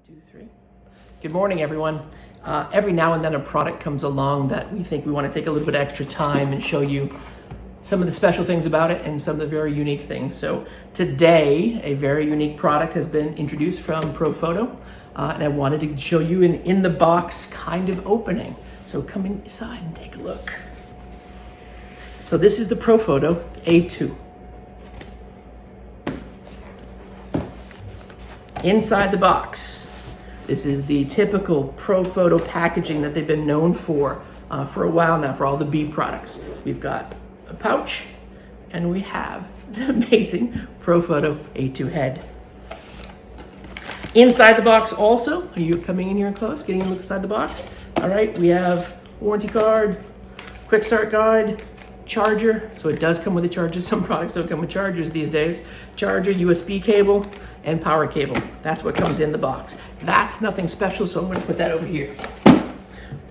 1, 2, 3. Good morning, everyone. Every now and then a product comes along that we think we want to take a little bit extra time and show you some of the special things about it and some of the very unique things. So today, a very unique product has been introduced from Profoto, and I wanted to show you an in-the-box kind of opening. So come inside and take a look. So this is the Profoto A2. Inside the box, this is the typical Profoto packaging that they've been known for a while now for all the B products. We've got a pouch, and we have the amazing Profoto A2 head. Inside the box also, are you coming in here close, getting in inside the box? All right, we have warranty card, quick start guide, charger, so it does come with a charger. Some products don't come with chargers these days. Charger, USB cable, and power cable. That's what comes in the box. That's nothing special, so I'm gonna put that over here.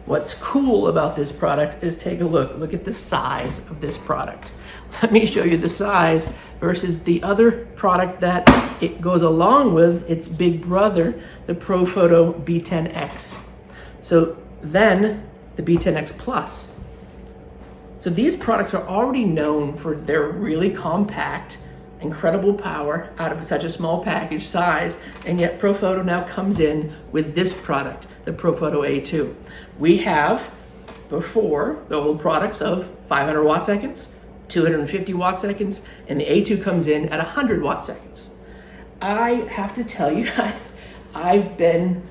What's cool about this product is take a look. Look at the size of this product. Let me show you the size versus the other product that it goes along with, its big brother, the Profoto B10X. So then the B10X Plus. So these products are already known for their really compact, incredible power out of such a small package size, and yet Profoto now comes in with this product, the Profoto A2. We have before the old products of 500 watt seconds, 250 watt seconds, and the A2 comes in at 100 watt seconds. I have to tell you, I've been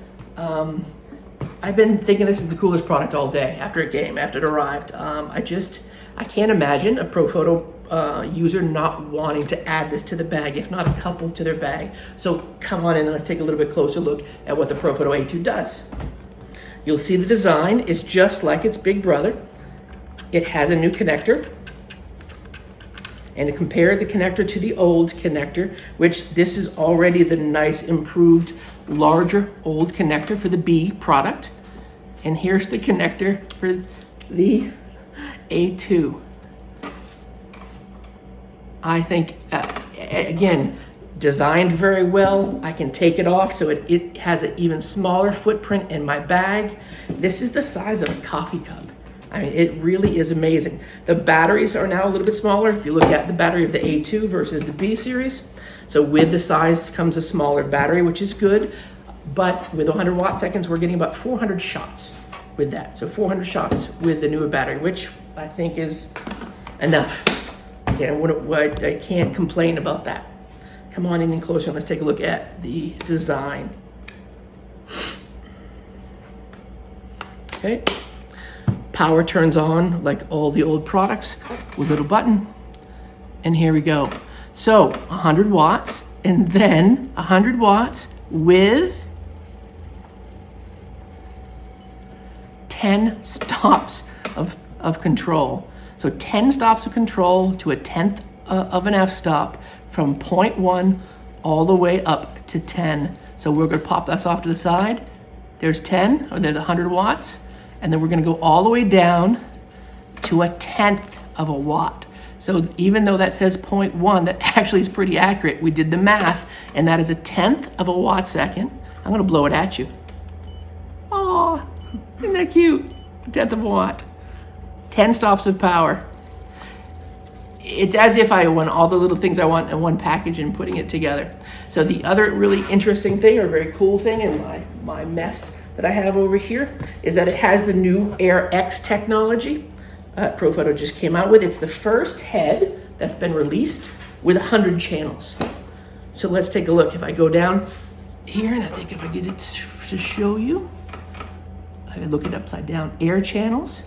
thinking this is the coolest product all day after it arrived. I can't imagine a Profoto user not wanting to add this to the bag, if not a couple to their bag. So come on in and let's take a little bit closer look at what the Profoto A2 does. You'll see the design is just like its big brother. It has a new connector. And to compare the connector to the old connector, which this is already the nice, improved, larger old connector for the B product. And here's the connector for the A2. I think, again, designed very well. I can take it off so it has an even smaller footprint in my bag. This is the size of a coffee cup. I mean, it really is amazing. The batteries are now a little bit smaller. If you look at the battery of the A2 versus the B series. So with the size comes a smaller battery, which is good. But with 100 watt seconds, we're getting about 400 shots with that. So 400 shots with the newer battery, which I think is enough. Yeah, I can't complain about that. Come on in closer and let's take a look at the design. Okay. Power turns on like all the old products with a little button. And here we go. So 100 watts and then 100 watts with 10 stops of control. So 10 stops of control to a 10th of an f-stop from 0.1 all the way up to 10. So we're gonna pop this off to the side. There's 10, or there's 100 watts. And then we're gonna go all the way down to a 10th of a watt. So even though that says 0.1, that actually is pretty accurate. We did the math, and that is a 10th of a watt second. I'm gonna blow it at you. Oh, isn't that cute? A 10th of a watt. 10 stops of power. It's as if I want all the little things I want in one package and putting it together. So the other really interesting thing, or very cool thing in my mess that I have over here, is that it has the new Air X technology Profoto just came out with. It's the first head that's been released with 100 channels. So let's take a look. If I go down here, and I think if I get it to show you, I look it upside down, air channels,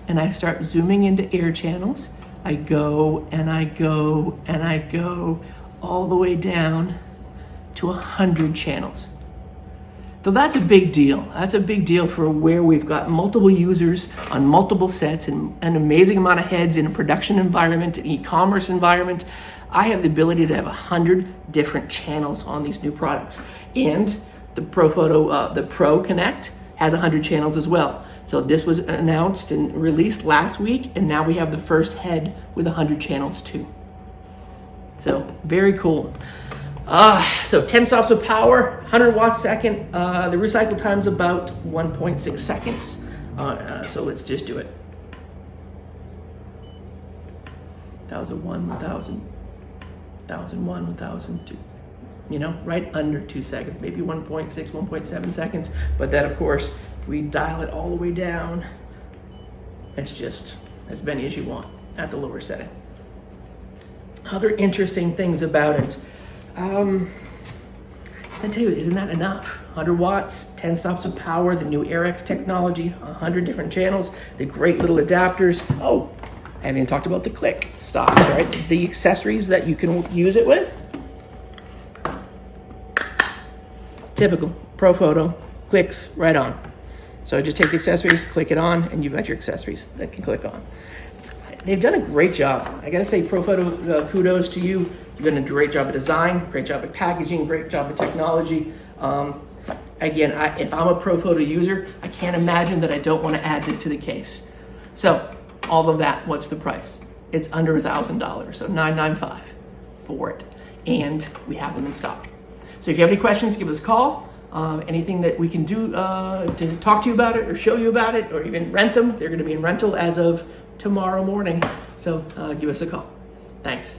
and I start zooming into air channels. I go and I go and I go all the way down to 100 channels. So that's a big deal. That's a big deal for where we've got multiple users on multiple sets and an amazing amount of heads in a production environment, an e-commerce environment. I have the ability to have 100 different channels on these new products. And the Profoto, the Pro Connect has 100 channels as well. So this was announced and released last week, and now we have the first head with 100 channels too. So very cool. So 10 stops of power, 100 watts second. The recycle time's about 1.6 seconds. So let's just do it. 1001, 1000, 1001, 1002. You know, right under 2 seconds, maybe 1.6, 1.7 seconds. But then, of course, we dial it all the way down. It's just as many as you want at the lower setting. Other interesting things about it. I tell you, isn't that enough? 100 watts, 10 stops of power, the new AirX technology, 100 different channels, the great little adapters. Oh, I haven't even talked about the click stops, right? The accessories that you can use it with. Typical Profoto, clicks right on. So just take the accessories, click it on, and you've got your accessories that can click on. They've done a great job. I gotta say, Profoto, kudos to you. You've done a great job of design, great job of packaging, great job of technology. Again, if I'm a Profoto user, I can't imagine that I don't want to add this to the case. So, all of that, what's the price? It's under $1,000, so $995 for it. And we have them in stock. So if you have any questions, give us a call. Anything that we can do to talk to you about it or show you about it or even rent them, they're gonna be in rental as of tomorrow morning. So give us a call. Thanks.